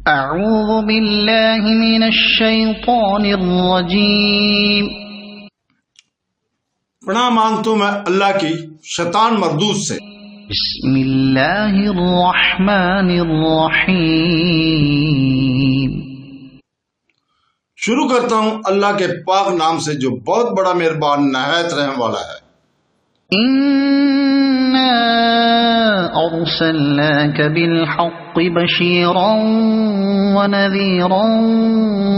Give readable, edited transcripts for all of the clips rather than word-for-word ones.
اعوذ باللہ من الشیطان الرجیم۔ پناہ مانگتا ہوں میں اللہ کی شیطان مردود سے۔ بسم اللہ الرحمن الرحیم۔ شروع کرتا ہوں اللہ کے پاک نام سے جو بہت بڑا مہربان نہایت رحم والا ہے۔ انا ارسلناک بالحق بشیرا ونذیرا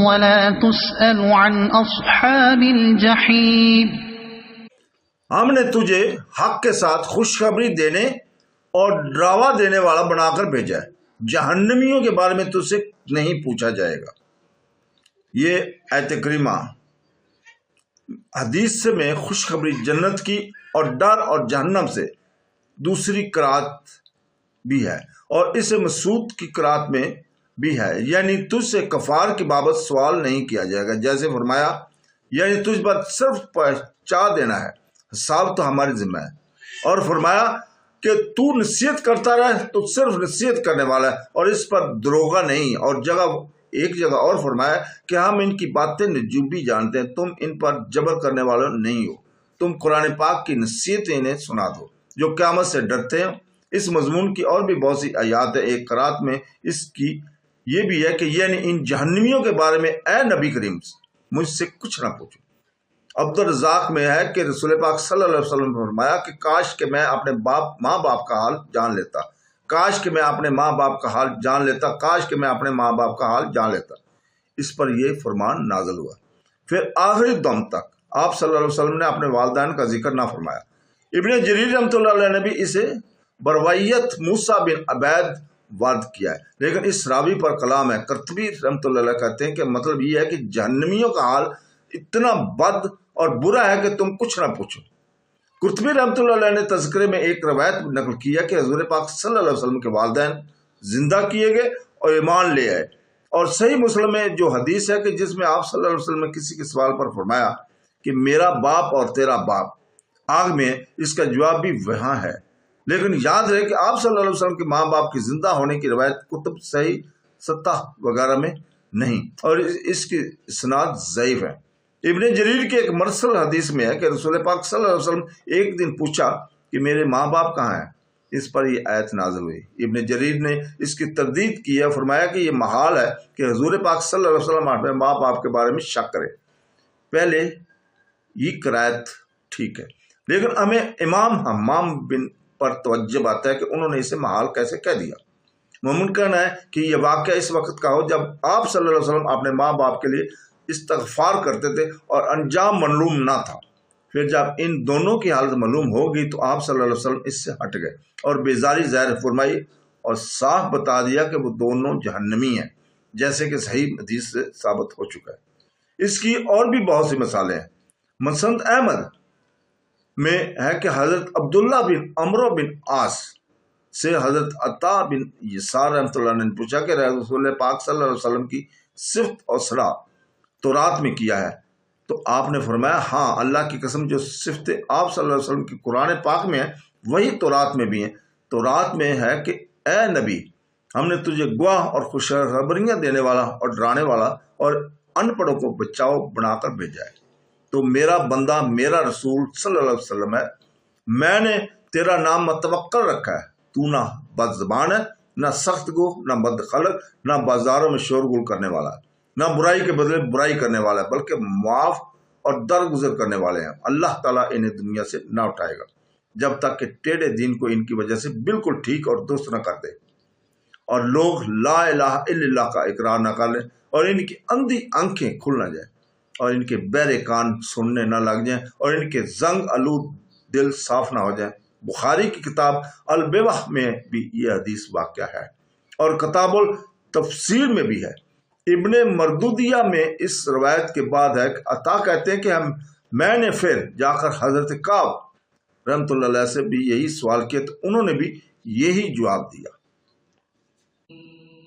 ولا تسأل عن اصحاب الجحیم۔ ہم نے تجھے حق کے ساتھ خوشخبری دینے اور ڈراوا دینے والا بنا کر بھیجا ہے، جہنمیوں کے بارے میں تجھ سے نہیں پوچھا جائے گا۔ یہ آیت کریمہ حدیث میں خوشخبری جنت کی اور ڈر اور جہنم سے دوسری قرات بھی ہے، اور اس مسعود کی قرات میں بھی ہے، یعنی تجھ سے کفار کی بابت سوال نہیں کیا جائے گا، جیسے فرمایا یعنی تجھ پر صرف پہنچا دینا ہے، حساب تو ہماری ذمہ ہے۔ اور فرمایا کہ تو نصیحت کرتا رہے تو صرف نصیحت کرنے والا ہے اور اس پر دروغہ نہیں۔ اور ایک جگہ اور فرمایا کہ ہم ان کی باتیں نجومی جانتے ہیں، تم ان پر جبر کرنے والے نہیں ہو، تم قرآن پاک کی نصیحتیں انہیں سنا دو جو قیامت سے ڈرتے ہیں۔ اس مضمون کی اور بھی بہت سی آیات ہیں، ایک قرات میں اس کی یہ بھی ہے کہ یعنی ان جہنمیوں کے بارے میں اے نبی کریم مجھ سے کچھ نہ پوچھو۔ عبدالرزاق میں ہے کہ رسول پاک صلی اللہ علیہ وسلم نے فرمایا کہ کاش کہ میں اپنے ماں باپ کا حال جان لیتا، کاش کہ میں اپنے ماں باپ کا حال جان لیتا، کاش کہ میں اپنے ماں باپ کا حال جان لیتا۔ اس پر یہ فرمان نازل ہوا۔ پھر آخری دم تک آپ صلی اللہ علیہ وسلم نے اپنے والدین کا ذکر نہ فرمایا۔ ابن جریر رحمۃ اللہ علیہ نے بھی اسے برویت موسیٰ بن عبید وارد کیا ہے، لیکن اس راوی پر کلام ہے۔ قرطبی رحمۃ اللہ علیہ کہتے ہیں کہ مطلب یہ ہے کہ جہنمیوں کا حال اتنا بد اور برا ہے کہ تم کچھ نہ پوچھو۔ قرطبی رحمۃ اللہ علیہ نے تذکرے میں ایک روایت نقل کیا کہ حضور پاک صلی اللہ علیہ وسلم کے والدین زندہ کیے گئے اور ایمان لے آئے، اور صحیح مسلم میں جو حدیث ہے کہ جس میں آپ صلی اللہ علیہ وسلم نے کسی کے سوال پر فرمایا کہ میرا باپ اور تیرا باپ آگ میں، اس کا جواب بھی وہاں ہے، لیکن یاد رہے کہ آپ صلی اللہ علیہ وسلم کے ماں باپ کی زندہ ہونے کی روایت کتب صحیح ستہ وغیرہ میں نہیں، اور اس کی اسناد ضعیف ہے۔ ابن جریر کے ایک مرسل حدیث میں ہے کہ رسول پاک صلی اللہ علیہ وسلم ایک دن پوچھا کہ میرے ماں باپ کہاں ہیں، اس پر یہ آیت نازل ہوئی۔ ابن جریر نے اس کی تردید کی ہے، فرمایا کہ یہ محال ہے کہ حضور پاک صلی اللہ علیہ وسلم اپنے ماں باپ کے بارے میں شک کرے۔ پہلے یہ قرائت ٹھیک ہے، لیکن ہمیں امام حمام بن پر توجہ آتا ہے کہ انہوں نے اسے محال کیسے کہہ دیا۔ ممکن ہے کہ یہ واقعہ اس وقت کا ہو جب آپ صلی اللہ علیہ وسلم اپنے ماں باپ کے لیے استغفار کرتے تھے اور انجام معلوم نہ تھا۔ پھر جب ان دونوں کی حالت معلوم ہو گئی تو آپ صلی اللہ علیہ وسلم اس سے ہٹ گئے اور بیزاری ظاہر فرمائی اور صاف بتا دیا کہ وہ دونوں جہنمی ہیں، جیسے کہ صحیح حدیث سے ثابت ہو چکا ہے۔ اس کی اور بھی بہت سی مثالیں ہیں۔ مسند احمد میں ہے کہ حضرت عبداللہ بن عمرو بن عاص سے حضرت عطا بن یسار رحمۃ اللہ نے پوچھا کہ رسول پاک صلی اللہ علیہ وسلم کی صفت اور صلاح تورات میں کیا ہے، تو آپ نے فرمایا ہاں، اللہ کی قسم جو صفتیں آپ صلی اللہ علیہ وسلم کی قرآن پاک میں ہیں وہی تورات میں بھی ہیں۔ تورات میں ہے کہ اے نبی ہم نے تجھے گواہ اور خوشخبریاں دینے والا اور ڈرانے والا اور ان پڑھوں کو بچاؤ بنا کر بھیجا ہے۔ تو میرا بندہ میرا رسول صلی اللہ علیہ وسلم ہے، میں نے تیرا نام متوکل رکھا ہے، تو نہ بد زبان ہے، نہ سخت گو، نہ بد خلق، نہ بازاروں میں شور گل کرنے والا ہے، نہ برائی کے بدلے برائی کرنے والا ہے، بلکہ معاف اور درگزر کرنے والے ہیں۔ اللہ تعالیٰ انہیں دنیا سے نہ اٹھائے گا جب تک کہ ٹیڑھے دین کو ان کی وجہ سے بالکل ٹھیک اور درست نہ کر دے، اور لوگ لا الہ الا اللہ کا اقرار نہ کر لیں، اور ان کی اندھی آنکھیں کھل نہ جائیں، اور ان کے بہرے کان سننے نہ لگ جائیں، اور ان کے زنگ آلود دل صاف نہ ہو جائیں۔ بخاری کی کتاب البوہ میں بھی یہ حدیث واقعہ ہے، اور کتاب التفسیر میں بھی ہے۔ ابن مردودیہ میں اس روایت کے بعد ہے کہ عطا کہتے ہیں کہ میں نے پھر جا کر حضرت کعب رحمۃ اللہ علیہ سے بھی یہی سوال کیا تو انہوں نے بھی یہی جواب دیا۔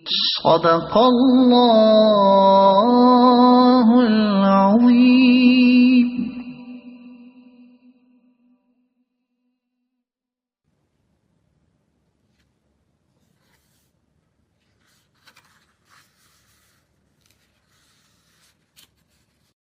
صدق اللہ